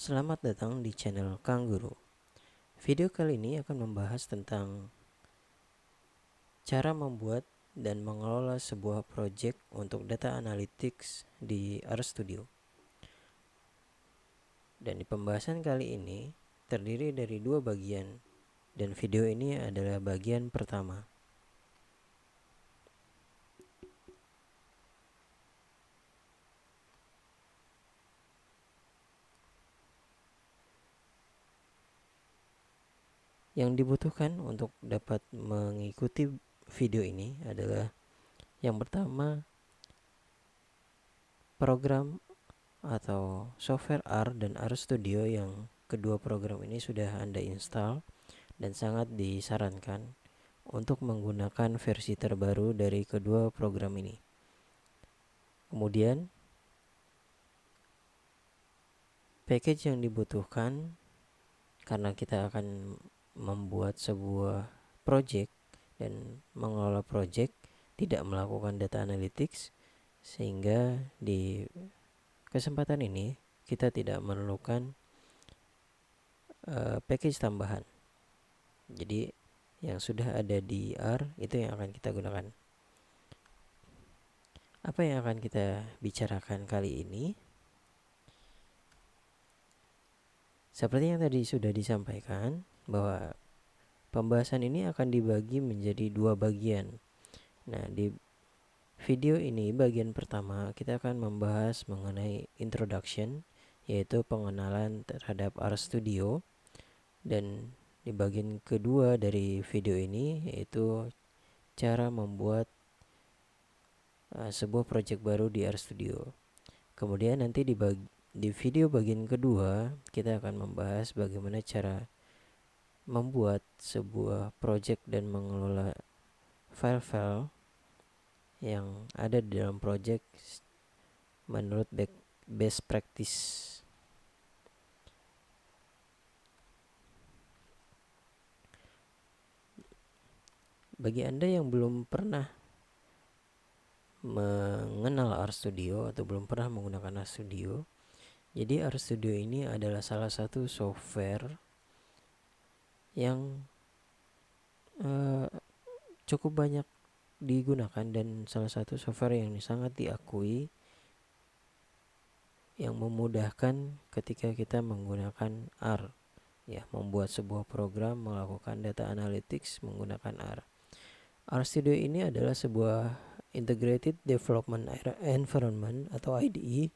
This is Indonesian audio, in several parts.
Selamat datang di channel Kang Guru. Video kali ini akan membahas tentang cara membuat dan mengelola sebuah project untuk data analytics di RStudio. Dan di pembahasan kali ini terdiri dari dua bagian, dan video ini adalah bagian pertama. Yang dibutuhkan untuk dapat mengikuti video ini adalah yang pertama, program atau software R dan RStudio. Yang kedua program ini sudah Anda install dan sangat disarankan untuk menggunakan versi terbaru dari kedua program ini. Kemudian, package yang dibutuhkan karena kita akan membuat sebuah project dan mengelola project, tidak melakukan data analytics, sehingga di kesempatan ini kita tidak memerlukan package tambahan. Jadi yang sudah ada di R itu yang akan kita gunakan. Apa yang akan kita bicarakan kali ini? Seperti yang tadi sudah disampaikan, bahwa pembahasan ini akan dibagi menjadi dua bagian. Nah, di video ini bagian pertama kita akan membahas mengenai introduction, yaitu pengenalan terhadap RStudio. Dan di bagian kedua dari video ini yaitu cara membuat sebuah project baru di RStudio. Kemudian nanti di video bagian kedua kita akan membahas bagaimana cara membuat sebuah project dan mengelola file-file yang ada di dalam project menurut best practice. Bagi Anda yang belum pernah mengenal RStudio atau belum pernah menggunakan RStudio, jadi RStudio ini adalah salah satu software yang cukup banyak digunakan dan salah satu software yang sangat diakui, yang memudahkan ketika kita menggunakan R, ya, membuat sebuah program melakukan data analytics menggunakan R. RStudio ini adalah sebuah Integrated Development Environment atau IDE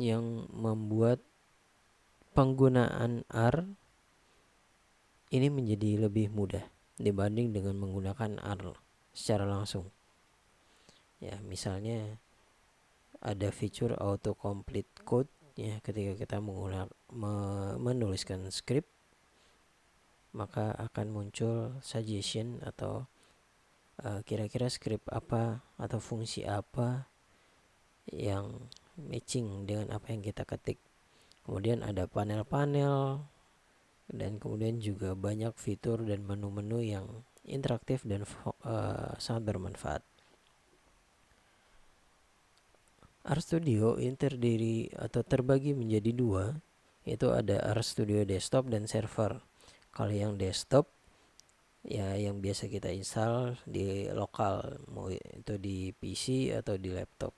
yang membuat penggunaan R ini menjadi lebih mudah dibanding dengan menggunakan R secara langsung. Ya, misalnya ada fitur autocomplete code, ya, ketika kita menuliskan script, maka akan muncul suggestion atau kira-kira script apa atau fungsi apa yang matching dengan apa yang kita ketik. Kemudian ada panel-panel, dan kemudian juga banyak fitur dan menu-menu yang interaktif dan sangat bermanfaat. RStudio ini terdiri atau terbagi menjadi dua, yaitu ada RStudio Desktop dan Server. Kalau yang desktop, ya, yang biasa kita install di lokal, mau itu di PC atau di laptop.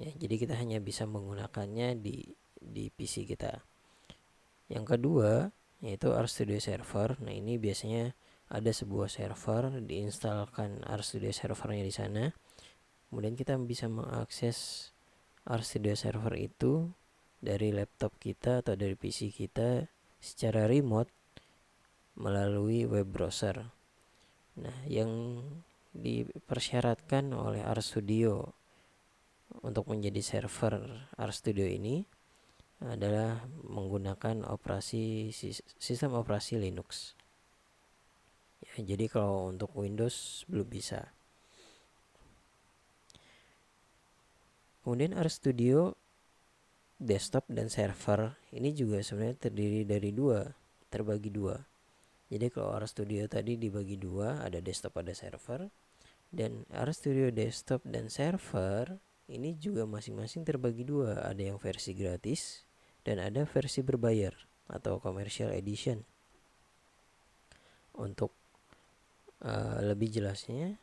Ya, jadi kita hanya bisa menggunakannya di PC kita. Yang kedua yaitu RStudio Server. Nah, ini biasanya ada sebuah server, diinstalkan RStudio servernya di sana. Kemudian kita bisa mengakses RStudio Server itu dari laptop kita atau dari PC kita secara remote melalui web browser. Nah, yang dipersyaratkan oleh RStudio untuk menjadi server RStudio ini adalah menggunakan sistem operasi Linux. Ya, jadi kalau untuk Windows belum bisa. Kemudian RStudio Desktop dan Server ini juga sebenarnya terdiri dari terbagi dua. Jadi kalau RStudio tadi dibagi dua, ada desktop ada server, dan RStudio Desktop dan Server ini juga masing-masing terbagi dua, ada yang versi gratis dan ada versi berbayar atau commercial edition. Untuk lebih jelasnya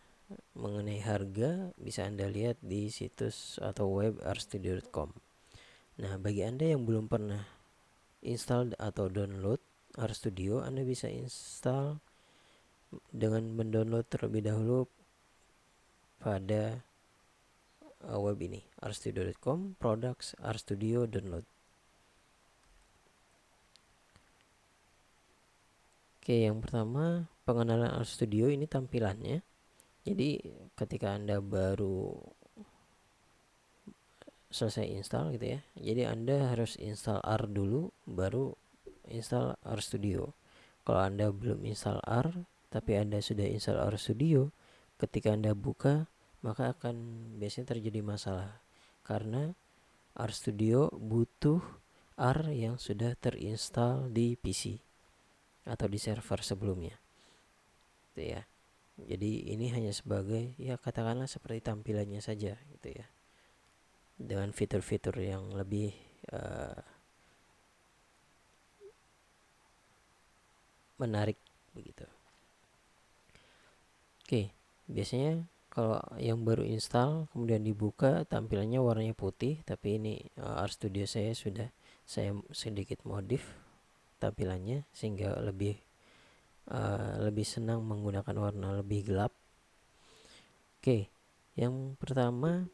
mengenai harga bisa Anda lihat di situs atau web rstudio.com. Nah, bagi Anda yang belum pernah install atau download RStudio, Anda bisa install dengan mendownload terlebih dahulu pada web ini rstudio.com products RStudio download. Oke, yang pertama pengenalan RStudio, ini tampilannya. Jadi ketika Anda baru selesai install gitu ya, jadi Anda harus install R dulu baru install RStudio. Kalau Anda belum install R tapi Anda sudah install RStudio, ketika Anda buka maka akan biasanya terjadi masalah karena RStudio butuh R yang sudah terinstall di PC atau di server sebelumnya. Gitu ya. Jadi ini hanya sebagai, ya katakanlah seperti tampilannya saja gitu ya, dengan fitur-fitur yang lebih menarik begitu. Oke, biasanya kalau yang baru install kemudian dibuka tampilannya warnanya putih, tapi ini RStudio saya sudah saya sedikit modif tampilannya sehingga lebih senang menggunakan warna lebih gelap. Oke, yang pertama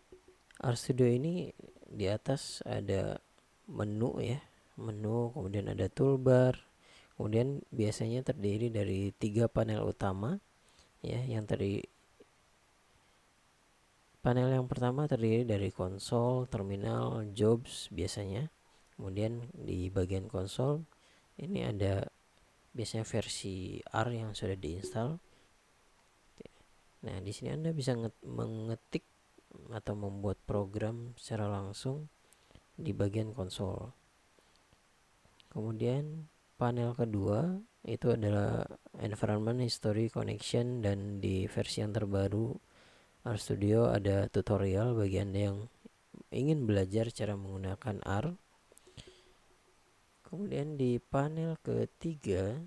RStudio ini di atas ada menu ya, menu, kemudian ada toolbar, kemudian biasanya terdiri dari 3 panel utama ya. Panel yang pertama terdiri dari konsol, terminal, jobs biasanya. Kemudian di bagian konsol ini ada biasanya versi R yang sudah diinstal. Nah, di sini Anda bisa mengetik atau membuat program secara langsung di bagian konsol. Kemudian panel kedua itu adalah environment, history, connection, dan di versi yang terbaru RStudio ada tutorial bagi Anda yang ingin belajar cara menggunakan R. Kemudian di panel ketiga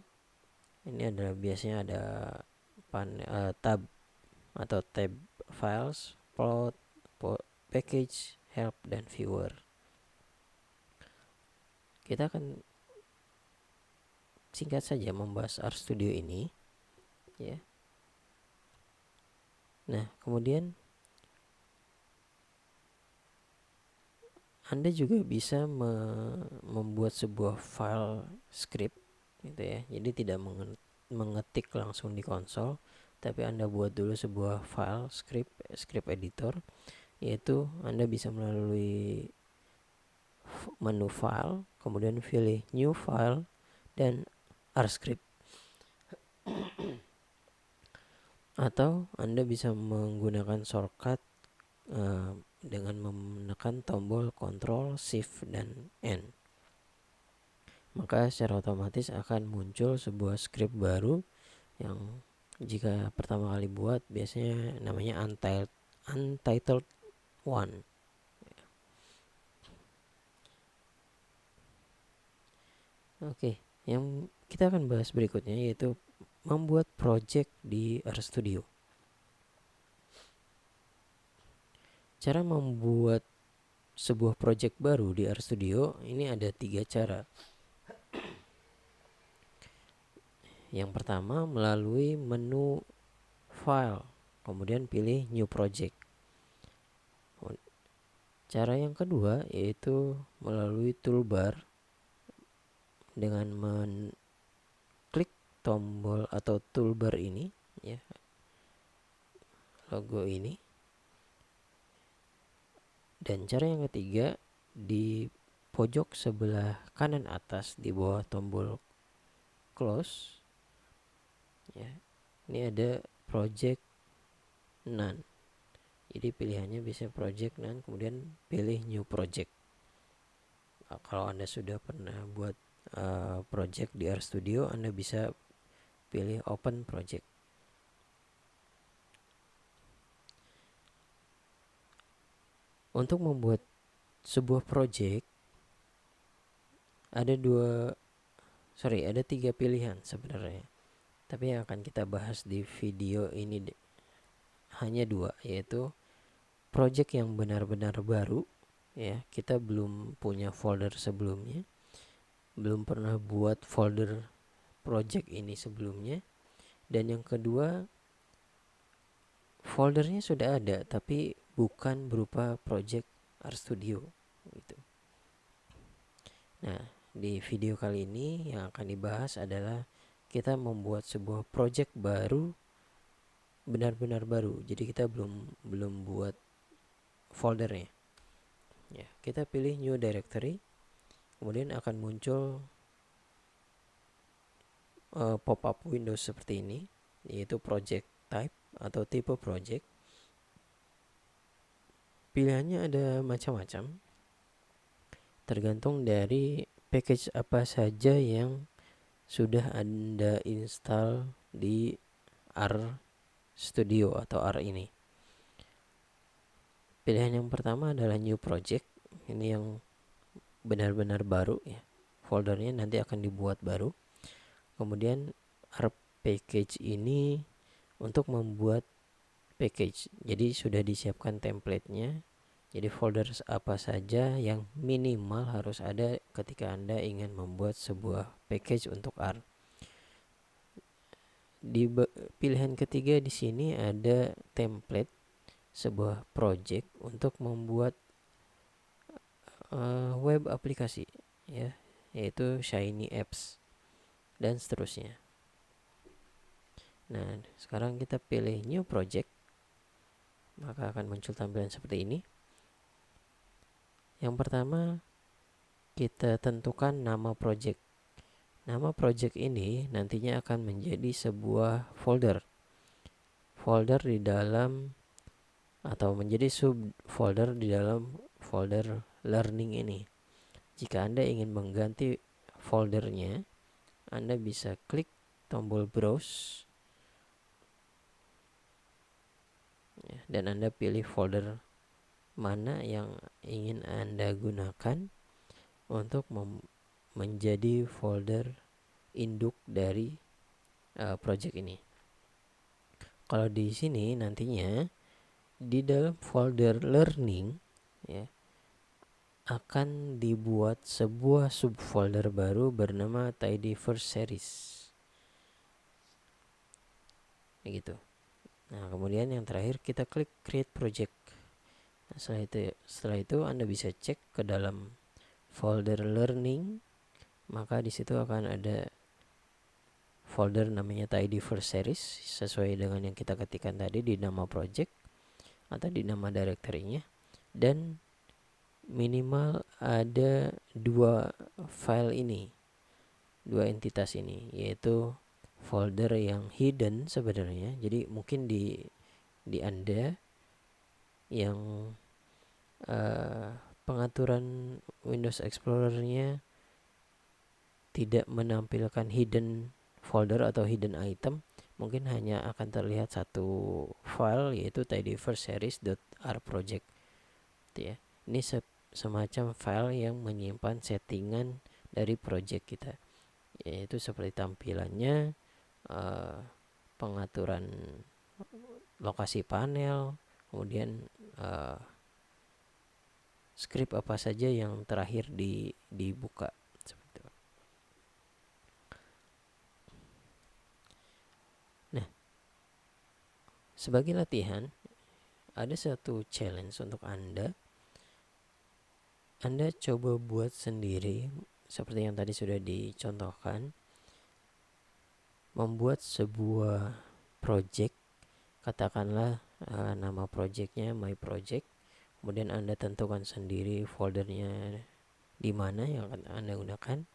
ini adalah biasanya ada tab atau tab files, plot, package, help, dan viewer. Kita akan singkat saja membahas RStudio ini ya. Nah, kemudian Anda juga bisa membuat sebuah file script gitu ya. Jadi tidak mengetik langsung di konsol, tapi Anda buat dulu sebuah file script editor, yaitu Anda bisa melalui menu file, kemudian pilih new file dan RScript. Atau Anda bisa menggunakan shortcut dengan menekan tombol Ctrl, Shift, dan N. Maka secara otomatis akan muncul sebuah script baru yang jika pertama kali buat biasanya namanya untitled one. Oke, yang kita akan bahas berikutnya yaitu membuat project di RStudio. Cara membuat sebuah project baru di RStudio ini ada 3 cara. Yang pertama melalui menu file, kemudian pilih new project. Cara yang kedua yaitu melalui toolbar dengan mengklik tombol atau toolbar ini ya, logo ini. Dan cara yang ketiga di pojok sebelah kanan atas di bawah tombol close ya, ini ada project none. Jadi pilihannya bisa project none, kemudian pilih new project. Kalau Anda sudah pernah buat project di RStudio, Anda bisa pilih open project. Untuk membuat sebuah project ada ada 3 pilihan sebenarnya. Tapi yang akan kita bahas di video ini hanya 2, yaitu project yang benar-benar baru, ya, kita belum punya folder sebelumnya, belum pernah buat folder project ini sebelumnya. Dan yang kedua, foldernya sudah ada tapi bukan berupa project RStudio gitu. Nah, di video kali ini yang akan dibahas adalah kita membuat sebuah project baru, benar-benar baru. Jadi kita belum buat foldernya. Ya, kita pilih new directory, kemudian akan muncul pop-up Windows seperti ini, yaitu project type atau tipe project. Pilihannya ada macam-macam, tergantung dari package apa saja yang sudah Anda install di RStudio atau R ini. Pilihan yang pertama adalah new project. Ini yang benar-benar baru, ya. Foldernya nanti akan dibuat baru. Kemudian R package ini untuk membuat package. Jadi sudah disiapkan template-nya. Jadi folder apa saja yang minimal harus ada ketika Anda ingin membuat sebuah package untuk R. Di pilihan ketiga di sini ada template sebuah project untuk membuat web aplikasi, ya, yaitu Shiny Apps dan seterusnya. Nah, sekarang kita pilih new project, maka akan muncul tampilan seperti ini. Yang pertama, kita tentukan nama project. Nama project ini nantinya akan menjadi sebuah folder di dalam, atau menjadi subfolder di dalam folder learning ini. Jika Anda ingin mengganti foldernya, Anda bisa klik tombol browse, ya, dan Anda pilih folder mana yang ingin Anda gunakan untuk menjadi folder induk dari project ini. Kalau di sini nantinya di dalam folder learning, ya, akan dibuat sebuah subfolder baru bernama Tidyverse Series. Begitu. Nah, kemudian yang terakhir kita klik create project. Nah, setelah itu Anda bisa cek ke dalam folder learning, maka di situ akan ada folder namanya Tidyverse Series sesuai dengan yang kita ketikkan tadi di nama project atau di nama directory-nya, dan minimal ada 2 file ini, 2 entitas ini, yaitu folder yang hidden sebenarnya. Jadi mungkin di Anda yang pengaturan Windows Explorer-nya tidak menampilkan hidden folder atau hidden item, mungkin hanya akan terlihat satu file, yaitu tidyverseseries.rproject, ya. Ini semacam file yang menyimpan settingan dari project kita, yaitu seperti tampilannya, pengaturan lokasi panel, kemudian script apa saja yang terakhir dibuka, seperti itu. Nah, sebagai latihan, ada satu challenge untuk Anda. Anda coba buat sendiri seperti yang tadi sudah dicontohkan, membuat sebuah project. Katakanlah nama projectnya my project. Kemudian Anda tentukan sendiri foldernya di mana yang akan Anda gunakan.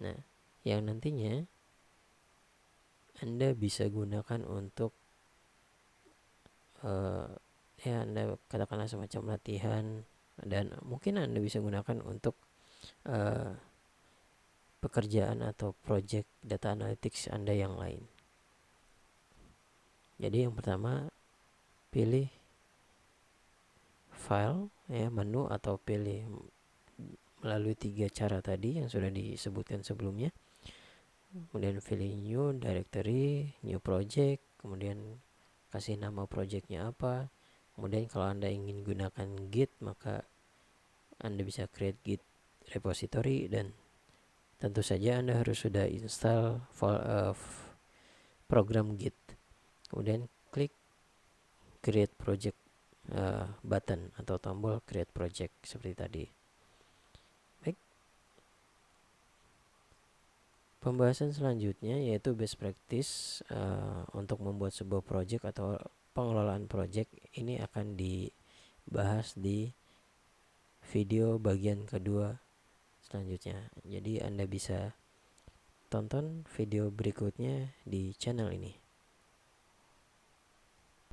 Nah, yang nantinya Anda bisa gunakan untuk ya, Anda katakanlah semacam latihan, dan mungkin Anda bisa gunakan untuk pekerjaan atau project data analytics Anda yang lain. Jadi yang pertama, pilih file ya, menu, atau pilih melalui 3 cara tadi yang sudah disebutkan sebelumnya. Kemudian pilih new directory, new project, kemudian kasih nama projectnya apa. Kemudian kalau Anda ingin gunakan Git, maka Anda bisa create Git repository, dan tentu saja Anda harus sudah install program Git. Kemudian klik create project button atau tombol create project seperti tadi. Baik. Pembahasan selanjutnya yaitu best practice untuk membuat sebuah project atau pengelolaan project. Ini akan dibahas di video bagian kedua selanjutnya. Jadi Anda bisa tonton video berikutnya di channel ini.